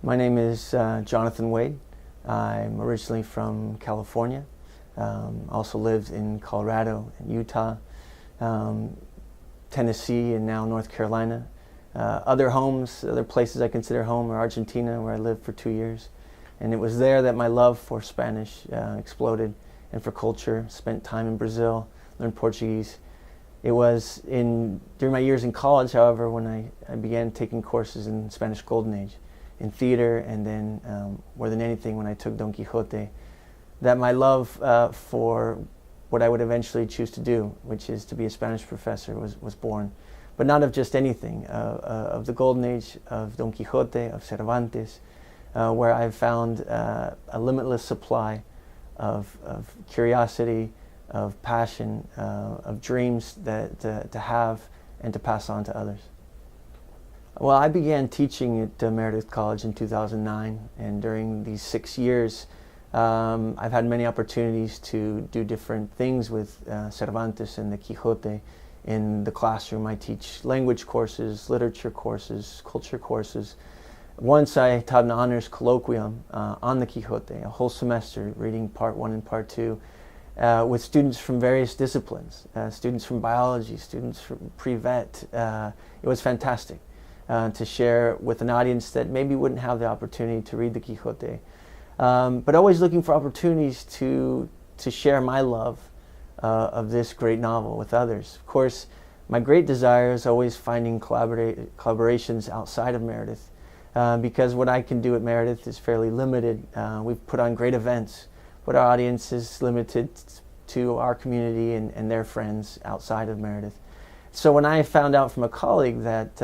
My name is Jonathan Wade. I'm originally from California. Also lived in Colorado, and Utah, Tennessee, and now North Carolina. Other places I consider home are Argentina, where I lived for 2 years. And it was there that my love for Spanish exploded, and for culture. Spent time in Brazil, learned Portuguese. It was during my years in college, however, when I began taking courses in Spanish Golden Age, in theater, and then more than anything when I took Don Quixote, that my love for what I would eventually choose to do, which is to be a Spanish professor, was born. But not of just anything, of the Golden Age, of Don Quixote, of Cervantes, where I've found a limitless supply of curiosity, of passion, of dreams to have and to pass on to others. Well, I began teaching at Meredith College in 2009, and during these 6 years, I've had many opportunities to do different things with Cervantes and the Quixote. In the classroom, I teach language courses, literature courses, culture courses. Once I taught an honors colloquium on the Quixote, a whole semester, reading part 1 and part 2, with students from various disciplines, students from biology, students from pre-vet. It was fantastic to share with an audience that maybe wouldn't have the opportunity to read the Quixote, but always looking for opportunities to share my love of this great novel with others. Of course, my great desire is always finding collaborations outside of Meredith, because what I can do at Meredith is fairly limited. We've put on great events, but our audience is limited to our community and their friends outside of Meredith. So when I found out from a colleague that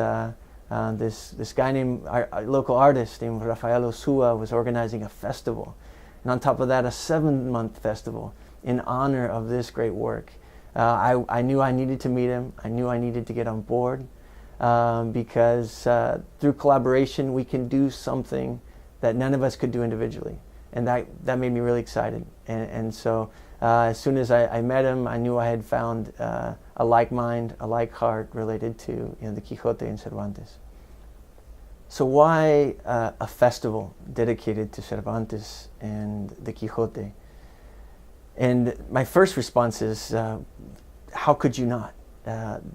this guy named, a local artist named Rafael Osua, was organizing a festival, and on top of that a 7-month festival in honor of this great work, I knew I needed to meet him. I knew I needed to get on board, because through collaboration we can do something that none of us could do individually, and that made me really excited. And so as soon as I met him, I knew I had found a like mind, a like heart related to the Quixote and Cervantes. So why a festival dedicated to Cervantes and the Quixote? And my first response is, how could you not?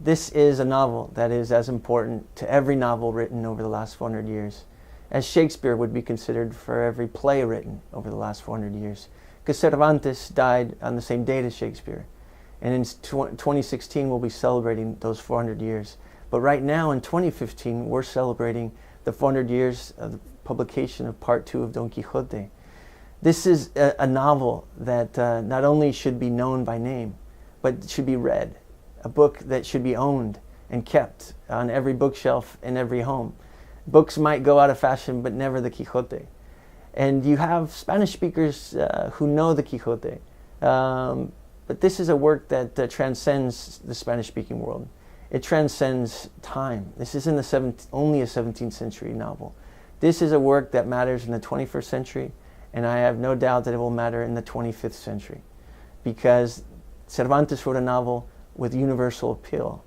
This is a novel that is as important to every novel written over the last 400 years as Shakespeare would be considered for every play written over the last 400 years. Because Cervantes died on the same date as Shakespeare. And in 2016 we'll be celebrating those 400 years. But right now in 2015 we're celebrating the 400 years of the publication of Part 2 of Don Quixote. This is a novel that not only should be known by name, but should be read. A book that should be owned and kept on every bookshelf in every home. Books might go out of fashion, but never the Quixote. And you have Spanish speakers who know the Quixote. But this is a work that transcends the Spanish-speaking world. It transcends time. This isn't only a 17th century novel. This is a work that matters in the 21st century, and I have no doubt that it will matter in the 25th century. Because Cervantes wrote a novel with universal appeal,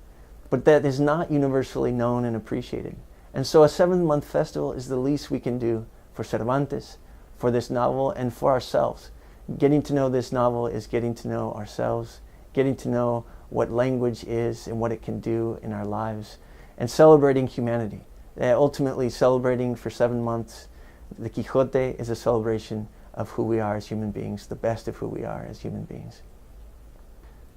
but that is not universally known and appreciated. And so a 7-month festival is the least we can do for Cervantes, for this novel, and for ourselves. Getting to know this novel is getting to know ourselves, getting to know what language is and what it can do in our lives, and celebrating humanity. Ultimately celebrating for 7 months. The Quixote is a celebration of who we are as human beings, the best of who we are as human beings.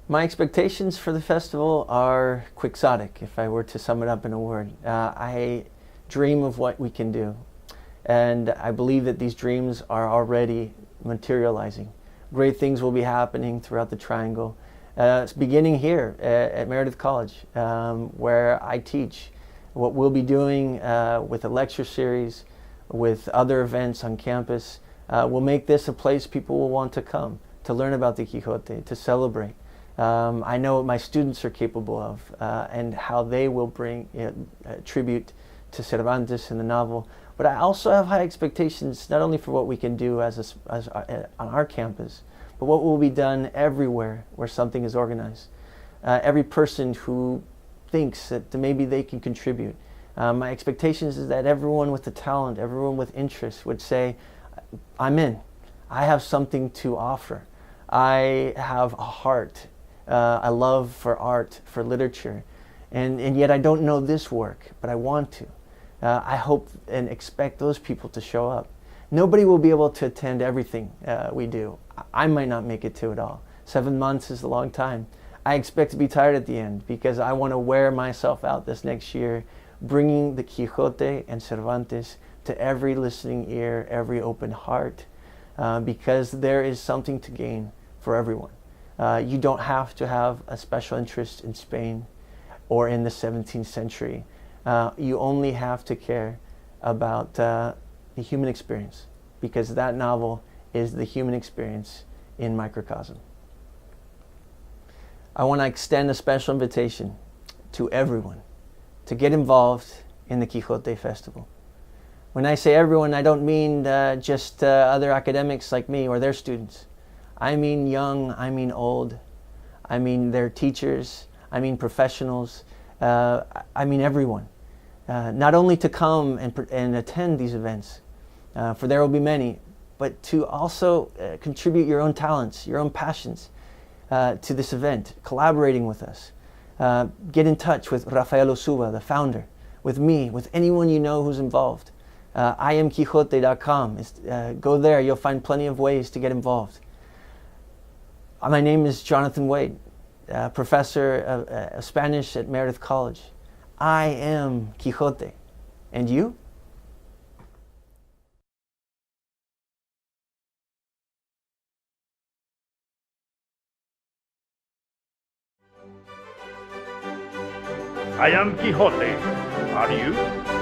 My expectations for the festival are quixotic, if I were to sum it up in a word. I dream of what we can do, and I believe that these dreams are already materializing. Great things will be happening throughout the Triangle, beginning here at Meredith College, where I teach. What we'll be doing with a lecture series, with other events on campus, will make this a place people will want to come, to learn about the Quixote, to celebrate. I know what my students are capable of, and how they will bring tribute to Cervantes in the novel. But I also have high expectations, not only for what we can do on our campus, but what will be done everywhere where something is organized. Every person who thinks that maybe they can contribute, My expectations is that everyone with the talent, everyone with interest would say, I'm in. I have something to offer. I have a heart, a love for art, for literature, and yet I don't know this work, but I want to. I hope and expect those people to show up. Nobody will be able to attend everything we do. I might not make it to it all. 7 months is a long time. I expect to be tired at the end because I want to wear myself out this next year, bringing the Quixote and Cervantes to every listening ear, every open heart, because there is something to gain for everyone. You don't have to have a special interest in Spain or in the 17th century. You only have to care about the human experience, because that novel is the human experience in microcosm. I want to extend a special invitation to everyone to get involved in the Quixote Festival. When I say everyone, I don't mean just other academics like me or their students. I mean young, I mean old, I mean their teachers, I mean professionals, I mean everyone. Not only to come and attend these events, for there will be many, but to also contribute your own talents, your own passions to this event, collaborating with us. Get in touch with Rafael Osuba, the founder, with me, with anyone you know who's involved. IamQuixote.com. Go there, you'll find plenty of ways to get involved. My name is Jonathan Wade, professor of Spanish at Meredith College. I am Quixote. And you? I am Quixote. Are you?